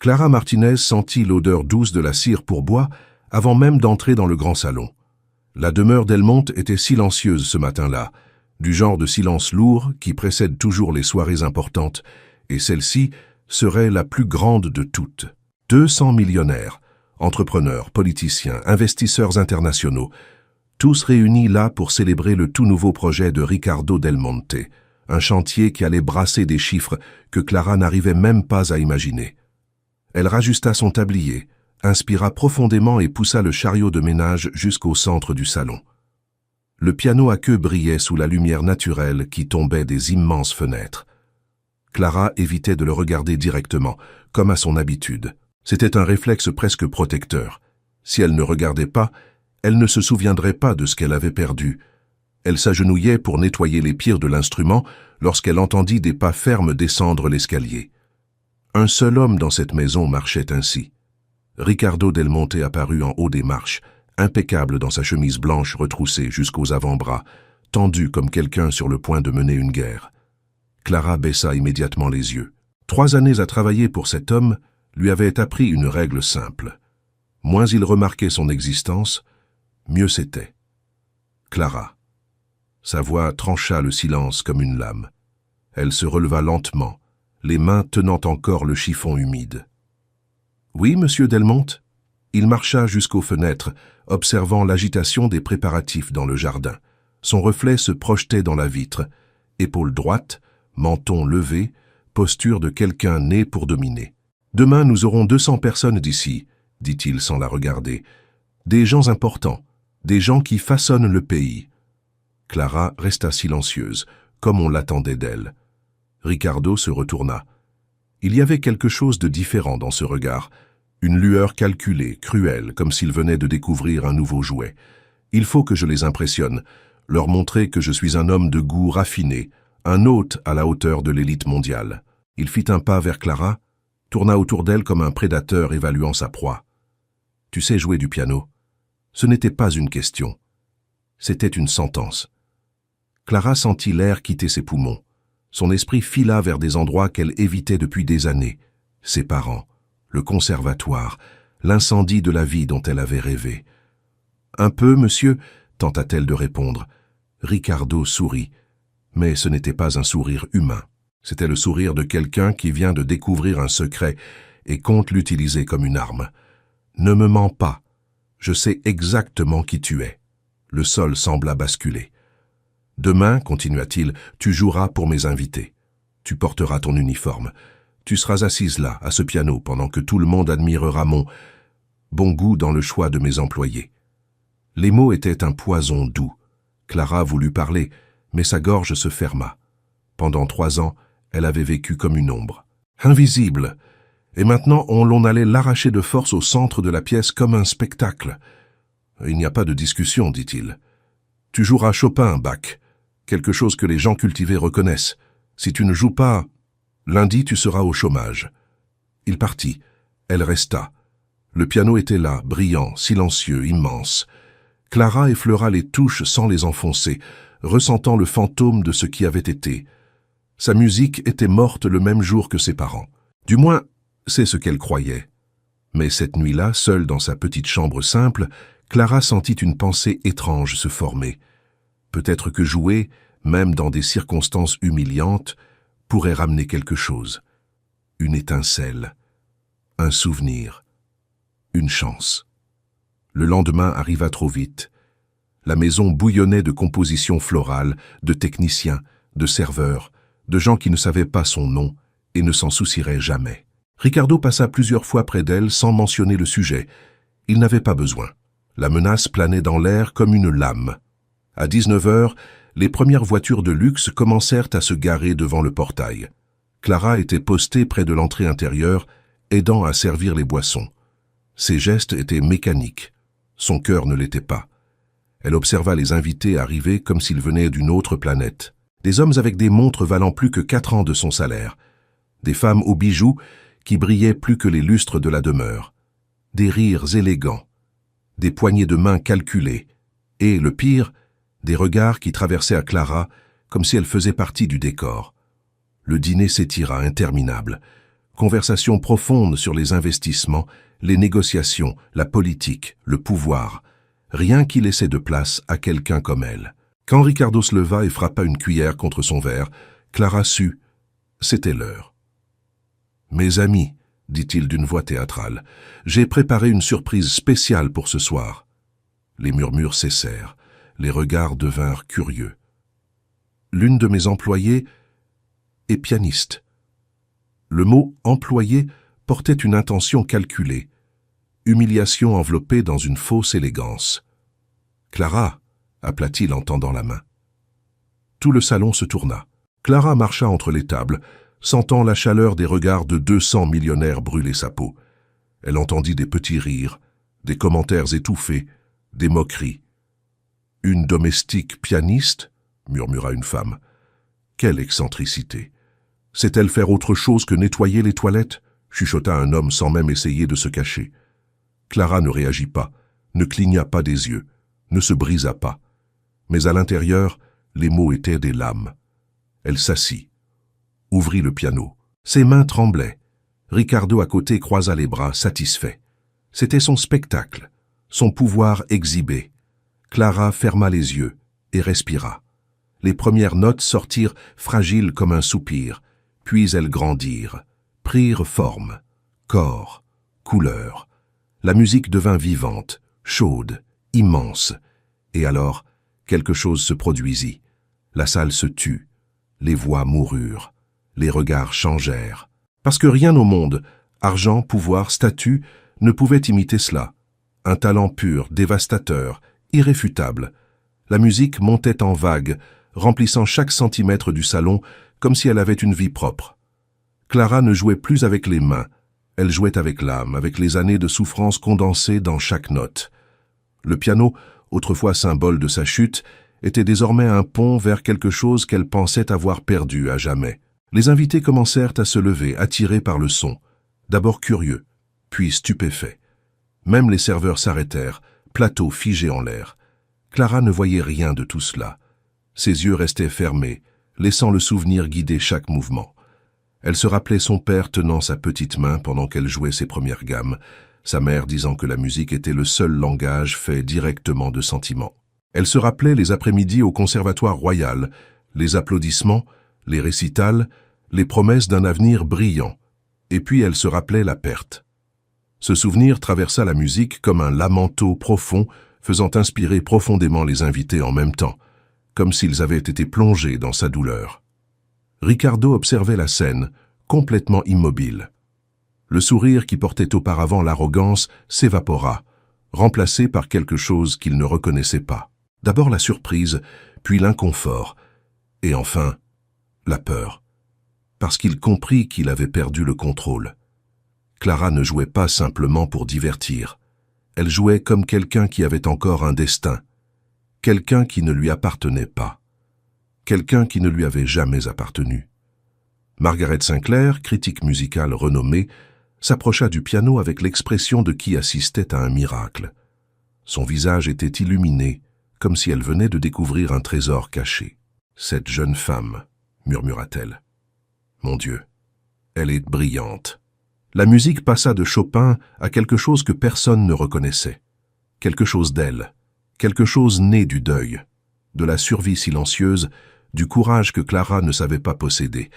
Clara Martinez sentit l'odeur douce de la cire pour bois avant même d'entrer dans le grand salon. La demeure Delmonte était silencieuse ce matin-là, du genre de silence lourd qui précède toujours les soirées importantes, et celle-ci serait la plus grande de toutes. 200 millionnaires, entrepreneurs, politiciens, investisseurs internationaux, tous réunis là pour célébrer le tout nouveau projet de Ricardo Delmonte, un chantier qui allait brasser des chiffres que Clara n'arrivait même pas à imaginer. Elle rajusta son tablier, inspira profondément et poussa le chariot de ménage jusqu'au centre du salon. Le piano à queue brillait sous la lumière naturelle qui tombait des immenses fenêtres. Clara évitait de le regarder directement, comme à son habitude. C'était un réflexe presque protecteur. Si elle ne regardait pas, elle ne se souviendrait pas de ce qu'elle avait perdu. Elle s'agenouillait pour nettoyer les pires de l'instrument lorsqu'elle entendit des pas fermes descendre l'escalier. Un seul homme dans cette maison marchait ainsi. Ricardo Delmonte apparut en haut des marches, impeccable dans sa chemise blanche retroussée jusqu'aux avant-bras, tendu comme quelqu'un sur le point de mener une guerre. Clara baissa immédiatement les yeux. 3 années à travailler pour cet homme lui avaient appris une règle simple. Moins il remarquait son existence, mieux c'était. Clara. Sa voix trancha le silence comme une lame. Elle se releva lentement, les mains tenant encore le chiffon humide. « Oui, monsieur Delmonte ?» Il marcha jusqu'aux fenêtres, observant l'agitation des préparatifs dans le jardin. Son reflet se projetait dans la vitre. Épaule droite, menton levé, posture de quelqu'un né pour dominer. « Demain, nous aurons 200 personnes d'ici, » dit-il sans la regarder. « Des gens importants, des gens qui façonnent le pays. » Clara resta silencieuse, comme on l'attendait d'elle. Ricardo se retourna. Il y avait quelque chose de différent dans ce regard, une lueur calculée, cruelle, comme s'il venait de découvrir un nouveau jouet. Il faut que je les impressionne, leur montrer que je suis un homme de goût raffiné, un hôte à la hauteur de l'élite mondiale. Il fit un pas vers Clara, tourna autour d'elle comme un prédateur évaluant sa proie. « Tu sais jouer du piano ?» Ce n'était pas une question. C'était une sentence. Clara sentit l'air quitter ses poumons. Son esprit fila vers des endroits qu'elle évitait depuis des années. Ses parents, le conservatoire, l'incendie de la vie dont elle avait rêvé. « Un peu, monsieur ?» tenta-t-elle de répondre. Ricardo sourit, mais ce n'était pas un sourire humain. C'était le sourire de quelqu'un qui vient de découvrir un secret et compte l'utiliser comme une arme. « Ne me mens pas. Je sais exactement qui tu es. » Le sol sembla basculer. « Demain, continua-t-il, tu joueras pour mes invités. Tu porteras ton uniforme. Tu seras assise là, à ce piano, pendant que tout le monde admirera mon bon goût dans le choix de mes employés. » Les mots étaient un poison doux. Clara voulut parler, mais sa gorge se ferma. Pendant 3 ans, elle avait vécu comme une ombre. Invisible. Et maintenant, l'on allait l'arracher de force au centre de la pièce comme un spectacle. « Il n'y a pas de discussion, dit-il. Tu joueras Chopin, Bach. Quelque chose que les gens cultivés reconnaissent. Si tu ne joues pas, lundi tu seras au chômage. » Il partit. Elle resta. Le piano était là, brillant, silencieux, immense. Clara effleura les touches sans les enfoncer, ressentant le fantôme de ce qui avait été. Sa musique était morte le même jour que ses parents. Du moins, c'est ce qu'elle croyait. Mais cette nuit-là, seule dans sa petite chambre simple, Clara sentit une pensée étrange se former. Peut-être que jouer, même dans des circonstances humiliantes, pourrait ramener quelque chose. Une étincelle, un souvenir, une chance. Le lendemain arriva trop vite. La maison bouillonnait de compositions florales, de techniciens, de serveurs, de gens qui ne savaient pas son nom et ne s'en soucieraient jamais. Ricardo passa plusieurs fois près d'elle sans mentionner le sujet. Il n'avait pas besoin. La menace planait dans l'air comme une lame. À 19 heures, les premières voitures de luxe commencèrent à se garer devant le portail. Clara était postée près de l'entrée intérieure, aidant à servir les boissons. Ses gestes étaient mécaniques. Son cœur ne l'était pas. Elle observa les invités arriver comme s'ils venaient d'une autre planète. Des hommes avec des montres valant plus que 4 ans de son salaire. Des femmes aux bijoux qui brillaient plus que les lustres de la demeure. Des rires élégants. Des poignées de main calculées. Et, le pire, des regards qui traversaient à Clara comme si elle faisait partie du décor. Le dîner s'étira interminable. Conversation profonde sur les investissements, les négociations, la politique, le pouvoir. Rien qui laissait de place à quelqu'un comme elle. Quand Ricardo se leva et frappa une cuillère contre son verre, Clara sut. C'était l'heure. « Mes amis, dit-il d'une voix théâtrale, j'ai préparé une surprise spéciale pour ce soir. » Les murmures cessèrent, les regards devinrent curieux. « L'une de mes employées est pianiste. » Le mot « employé » portait une intention calculée, humiliation enveloppée dans une fausse élégance. « Clara !» appela-t-il en tendant la main. Tout le salon se tourna. Clara marcha entre les tables, sentant la chaleur des regards de 200 millionnaires brûler sa peau. Elle entendit des petits rires, des commentaires étouffés, des moqueries. « Une domestique pianiste ?» murmura une femme. « Quelle excentricité! Sait-elle faire autre chose que nettoyer les toilettes ?» chuchota un homme sans même essayer de se cacher. Clara ne réagit pas, ne cligna pas des yeux, ne se brisa pas. Mais à l'intérieur, les mots étaient des lames. Elle s'assit, ouvrit le piano. Ses mains tremblaient. Ricardo à côté croisa les bras, satisfait. C'était son spectacle, son pouvoir exhibé. Clara ferma les yeux et respira. Les premières notes sortirent fragiles comme un soupir, puis elles grandirent, prirent forme, corps, couleur. La musique devint vivante, chaude, immense. Et alors, quelque chose se produisit. La salle se tut, les voix moururent, les regards changèrent. Parce que rien au monde, argent, pouvoir, statut, ne pouvait imiter cela. Un talent pur, dévastateur, irréfutable. La musique montait en vagues, remplissant chaque centimètre du salon comme si elle avait une vie propre. Clara ne jouait plus avec les mains, elle jouait avec l'âme, avec les années de souffrance condensées dans chaque note. Le piano, autrefois symbole de sa chute, était désormais un pont vers quelque chose qu'elle pensait avoir perdu à jamais. Les invités commencèrent à se lever, attirés par le son, d'abord curieux, puis stupéfaits. Même les serveurs s'arrêtèrent, plateau figé en l'air. Clara ne voyait rien de tout cela. Ses yeux restaient fermés, laissant le souvenir guider chaque mouvement. Elle se rappelait son père tenant sa petite main pendant qu'elle jouait ses premières gammes, sa mère disant que la musique était le seul langage fait directement de sentiments. Elle se rappelait les après-midi au Conservatoire Royal, les applaudissements, les récitals, les promesses d'un avenir brillant. Et puis elle se rappelait la perte. Ce souvenir traversa la musique comme un lamento profond, faisant inspirer profondément les invités en même temps, comme s'ils avaient été plongés dans sa douleur. Ricardo observait la scène, complètement immobile. Le sourire qui portait auparavant l'arrogance s'évapora, remplacé par quelque chose qu'il ne reconnaissait pas. D'abord la surprise, puis l'inconfort, et enfin la peur, parce qu'il comprit qu'il avait perdu le contrôle. Clara ne jouait pas simplement pour divertir. Elle jouait comme quelqu'un qui avait encore un destin, quelqu'un qui ne lui appartenait pas, quelqu'un qui ne lui avait jamais appartenu. Margaret Sinclair, critique musicale renommée, s'approcha du piano avec l'expression de qui assistait à un miracle. Son visage était illuminé, comme si elle venait de découvrir un trésor caché. « Cette jeune femme », murmura-t-elle. « Mon Dieu, elle est brillante. » La musique passa de Chopin à quelque chose que personne ne reconnaissait. Quelque chose d'elle, quelque chose né du deuil, de la survie silencieuse, du courage que Clara ne savait pas posséder.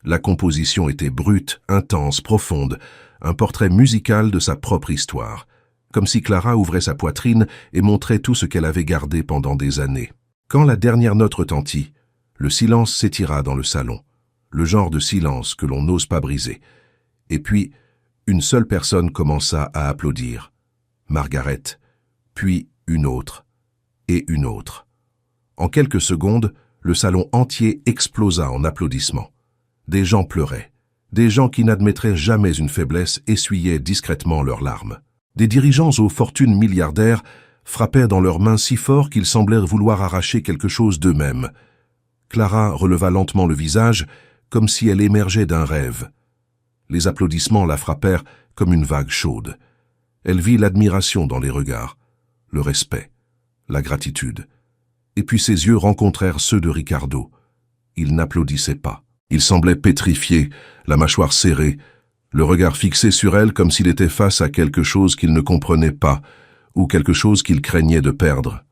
La composition était brute, intense, profonde, un portrait musical de sa propre histoire, comme si Clara ouvrait sa poitrine et montrait tout ce qu'elle avait gardé pendant des années. Quand la dernière note retentit, le silence s'étira dans le salon, le genre de silence que l'on n'ose pas briser. Et puis, une seule personne commença à applaudir. Margaret, puis une autre, et une autre. En quelques secondes, le salon entier explosa en applaudissements. Des gens pleuraient. Des gens qui n'admettraient jamais une faiblesse essuyaient discrètement leurs larmes. Des dirigeants aux fortunes milliardaires frappaient dans leurs mains si fort qu'ils semblèrent vouloir arracher quelque chose d'eux-mêmes. Clara releva lentement le visage, comme si elle émergeait d'un rêve. Les applaudissements la frappèrent comme une vague chaude. Elle vit l'admiration dans les regards, le respect, la gratitude. Et puis ses yeux rencontrèrent ceux de Ricardo. Il n'applaudissait pas. Il semblait pétrifié, la mâchoire serrée, le regard fixé sur elle comme s'il était face à quelque chose qu'il ne comprenait pas, ou quelque chose qu'il craignait de perdre.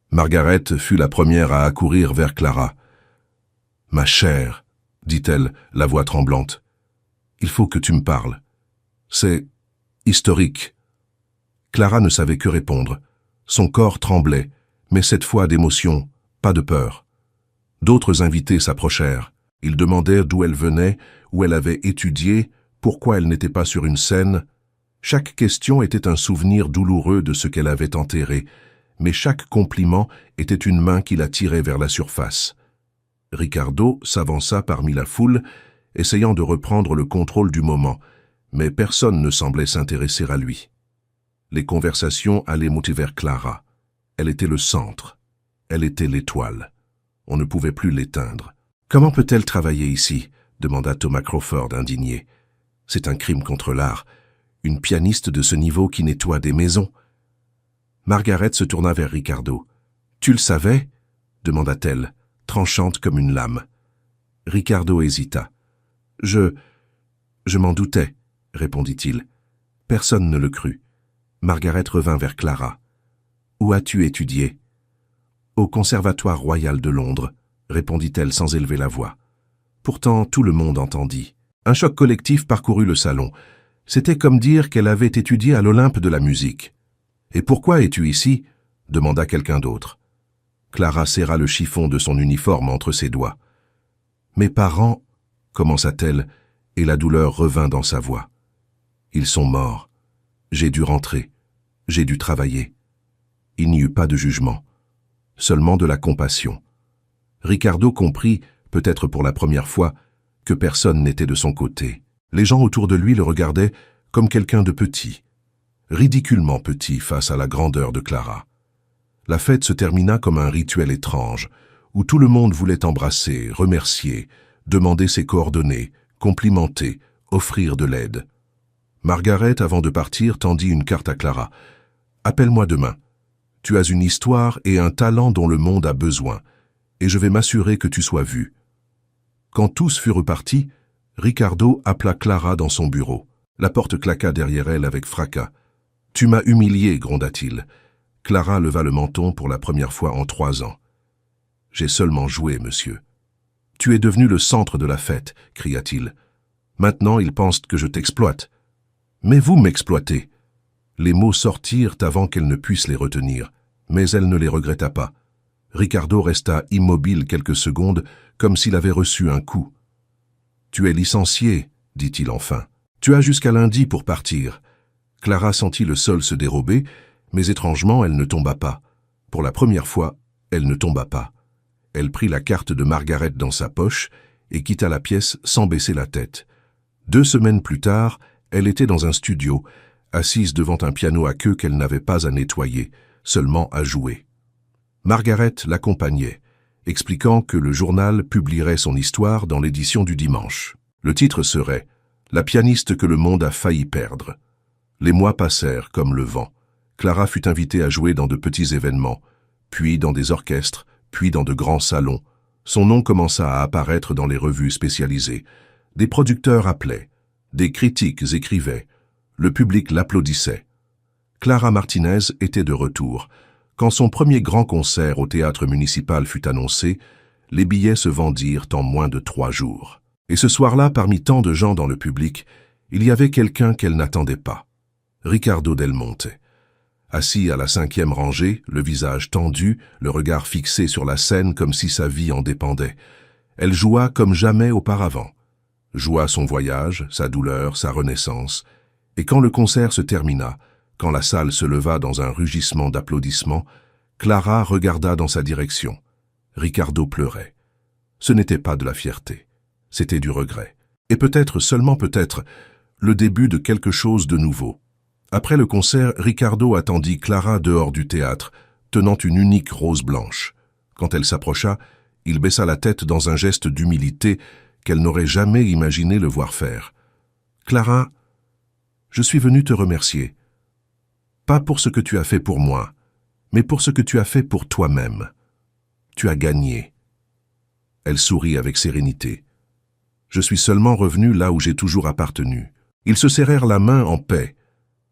Margaret fut la première à accourir vers Clara. « Ma chère, dit-elle, la voix tremblante, il faut que tu me parles. C'est historique. » Clara ne savait que répondre. Son corps tremblait, mais cette fois d'émotion, pas de peur. D'autres invités s'approchèrent. Ils demandèrent d'où elle venait, où elle avait étudié, pourquoi elle n'était pas sur une scène. Chaque question était un souvenir douloureux de ce qu'elle avait enterré, mais chaque compliment était une main qui la tirait vers la surface. Ricardo s'avança parmi la foule, essayant de reprendre le contrôle du moment, mais personne ne semblait s'intéresser à lui. Les conversations allaient monter vers Clara. Elle était le centre. Elle était l'étoile. On ne pouvait plus l'éteindre. « Comment peut-elle travailler ici ?» demanda Thomas Crawford, indigné. « C'est un crime contre l'art. Une pianiste de ce niveau qui nettoie des maisons. » Margaret se tourna vers Ricardo. « Tu le savais ?» demanda-t-elle, tranchante comme une lame. Ricardo hésita. « Je m'en doutais, » répondit-il. Personne ne le crut. Margaret revint vers Clara. « Où as-tu étudié ?»« Au Conservatoire royal de Londres, » répondit-elle sans élever la voix. Pourtant, tout le monde entendit. Un choc collectif parcourut le salon. C'était comme dire qu'elle avait étudié à l'Olympe de la musique. « Et pourquoi es-tu ici ?» demanda quelqu'un d'autre. Clara serra le chiffon de son uniforme entre ses doigts. « Mes parents, » commença-t-elle, et la douleur revint dans sa voix. « Ils sont morts. J'ai dû rentrer. J'ai dû travailler. » Il n'y eut pas de jugement, seulement de la compassion. Ricardo comprit, peut-être pour la première fois, que personne n'était de son côté. Les gens autour de lui le regardaient comme quelqu'un de petit, ridiculement petit face à la grandeur de Clara. La fête se termina comme un rituel étrange, où tout le monde voulait embrasser, remercier, demander ses coordonnées, complimenter, offrir de l'aide. Margaret, avant de partir, tendit une carte à Clara. « Appelle-moi demain. Tu as une histoire et un talent dont le monde a besoin, et je vais m'assurer que tu sois vue. » Quand tous furent repartis, Ricardo appela Clara dans son bureau. La porte claqua derrière elle avec fracas. « Tu m'as humilié, gronda-t-il. » Clara leva le menton pour la première fois en 3 ans. « J'ai seulement joué, monsieur. »« Tu es devenu le centre de la fête, » cria-t-il. « Maintenant, ils pensent que je t'exploite. »« Mais vous m'exploitez !» Les mots sortirent avant qu'elle ne puisse les retenir, mais elle ne les regretta pas. Ricardo resta immobile quelques secondes, comme s'il avait reçu un coup. « Tu es licencié, » dit-il enfin. « Tu as jusqu'à lundi pour partir. » Clara sentit le sol se dérober, mais étrangement, elle ne tomba pas. Pour la première fois, elle ne tomba pas. Elle prit la carte de Margaret dans sa poche et quitta la pièce sans baisser la tête. 2 semaines plus tard, elle était dans un studio, assise devant un piano à queue qu'elle n'avait pas à nettoyer, seulement à jouer. Margaret l'accompagnait, expliquant que le journal publierait son histoire dans l'édition du dimanche. Le titre serait « La pianiste que le monde a failli perdre ». Les mois passèrent comme le vent. Clara fut invitée à jouer dans de petits événements, puis dans des orchestres, puis dans de grands salons. Son nom commença à apparaître dans les revues spécialisées. Des producteurs appelaient, des critiques écrivaient, le public l'applaudissait. Clara Martinez était de retour. Quand son premier grand concert au théâtre municipal fut annoncé, les billets se vendirent en moins de 3 jours. Et ce soir-là, parmi tant de gens dans le public, il y avait quelqu'un qu'elle n'attendait pas. Ricardo Del Monte. Assis à la 5e rangée, le visage tendu, le regard fixé sur la scène comme si sa vie en dépendait. Elle joua comme jamais auparavant. Joua son voyage, sa douleur, sa renaissance. Et quand le concert se termina, quand la salle se leva dans un rugissement d'applaudissements, Clara regarda dans sa direction. Ricardo pleurait. Ce n'était pas de la fierté, c'était du regret. Et peut-être, seulement peut-être, le début de quelque chose de nouveau. Après le concert, Ricardo attendit Clara dehors du théâtre, tenant une unique rose blanche. Quand elle s'approcha, il baissa la tête dans un geste d'humilité qu'elle n'aurait jamais imaginé le voir faire. « Clara, je suis venu te remercier. Pas pour ce que tu as fait pour moi, mais pour ce que tu as fait pour toi-même. Tu as gagné. » Elle sourit avec sérénité. « Je suis seulement revenu là où j'ai toujours appartenu, Ils se serrèrent la main en paix.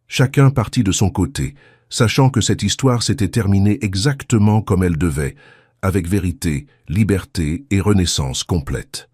Chacun partit de son côté, sachant que cette histoire s'était terminée exactement comme elle devait, avec vérité, liberté et renaissance complète.